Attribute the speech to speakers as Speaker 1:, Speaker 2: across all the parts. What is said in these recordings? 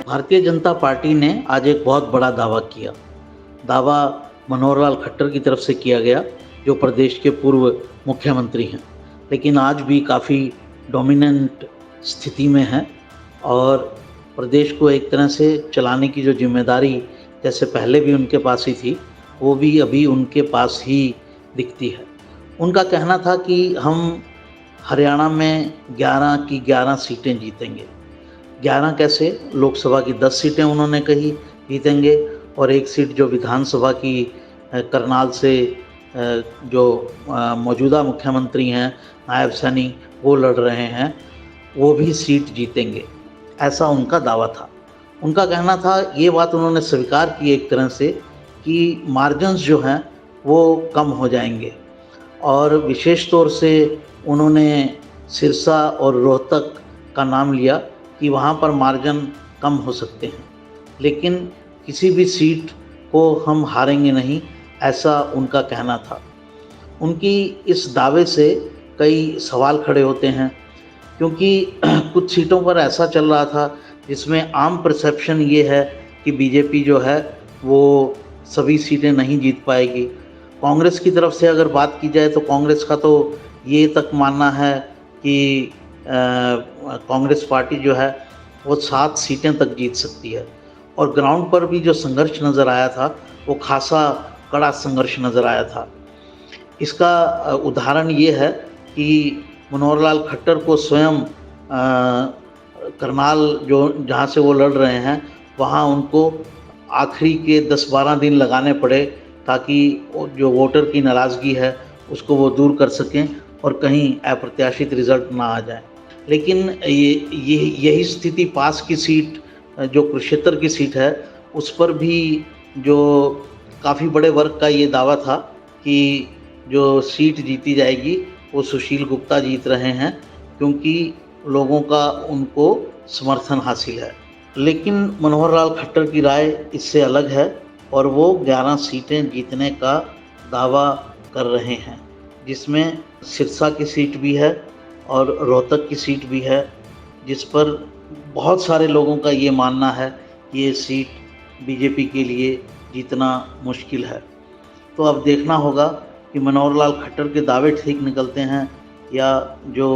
Speaker 1: Bharatiya Janata party ने आज एक बहुत बड़ा दावा किया। दावा मनोहर लाल खट्टर की तरफ से किया गया, जो प्रदेश के पूर्व मुख्यमंत्री हैं, लेकिन आज भी काफ़ी डोमिनेंट स्थिति में हैं और प्रदेश को एक तरह से चलाने की जो जिम्मेदारी जैसे पहले भी उनके पास ही थी, वो भी अभी उनके पास ही दिखती है। उनका कहना था कि हम हरियाणा में 11 की 11 सीटें जीतेंगे। 11 कैसे, लोकसभा की 10 सीटें उन्होंने कही जीतेंगे और एक सीट जो विधानसभा की करनाल से जो मौजूदा मुख्यमंत्री हैं नायब सैनी वो लड़ रहे हैं, वो भी सीट जीतेंगे, ऐसा उनका दावा था। उनका कहना था, ये बात उन्होंने स्वीकार की एक तरह से कि मार्जिन्स जो हैं वो कम हो जाएंगे और विशेष तौर से उन्होंने सिरसा और रोहतक का नाम लिया कि वहाँ पर मार्जिन कम हो सकते हैं, लेकिन किसी भी सीट को हम हारेंगे नहीं, ऐसा उनका कहना था। उनकी इस दावे से कई सवाल खड़े होते हैं, क्योंकि कुछ सीटों पर ऐसा चल रहा था जिसमें आम परसेप्शन ये है कि बीजेपी जो है वो सभी सीटें नहीं जीत पाएगी। कांग्रेस की तरफ से अगर बात की जाए तो कांग्रेस का तो ये तक मानना है कि कांग्रेस पार्टी जो है वो 7 सीटें तक जीत सकती है और ग्राउंड पर भी जो संघर्ष नज़र आया था वो खासा कड़ा संघर्ष नज़र आया था। इसका उदाहरण ये है कि मनोहर लाल खट्टर को स्वयं करनाल जो जहाँ से वो लड़ रहे हैं वहाँ उनको आखिरी के 10-12 दिन लगाने पड़े ताकि जो वोटर की नाराज़गी है उसको वो दूर कर सकें और कहीं अप्रत्याशित रिज़ल्ट ना आ जाए। लेकिन यही स्थिति पास की सीट जो कुरुक्षेत्र की सीट है उस पर भी जो काफ़ी बड़े वर्ग का ये दावा था कि जो सीट जीती जाएगी वो सुशील गुप्ता जीत रहे हैं, क्योंकि लोगों का उनको समर्थन हासिल है। लेकिन मनोहर लाल खट्टर की राय इससे अलग है और वो 11 सीटें जीतने का दावा कर रहे हैं, जिसमें सिरसा की सीट भी है और रोहतक की सीट भी है, जिस पर बहुत सारे लोगों का ये मानना है कि ये सीट बीजेपी के लिए जीतना मुश्किल है। तो अब देखना होगा कि मनोहर लाल खट्टर के दावे ठीक निकलते हैं या जो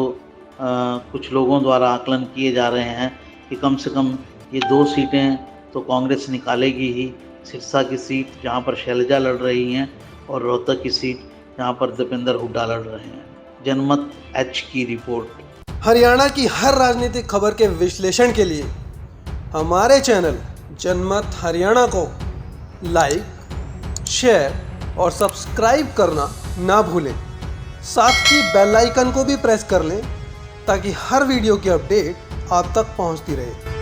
Speaker 1: कुछ लोगों द्वारा आकलन किए जा रहे हैं कि कम से कम ये 2 सीटें तो कांग्रेस निकालेगी ही, सिरसा की सीट जहाँ पर शैलजा लड़ रही हैं और रोहतक की सीट जहाँ पर दीपेंद्र हुड्डा लड़ रहे हैं। जनमत एच की रिपोर्ट।
Speaker 2: हरियाणा की हर राजनीतिक खबर के विश्लेषण के लिए हमारे चैनल जनमत हरियाणा को लाइक, शेयर और सब्सक्राइब करना ना भूलें। साथ ही बेल आइकन को भी प्रेस कर लें ताकि हर वीडियो की अपडेट आप तक पहुंचती रहे।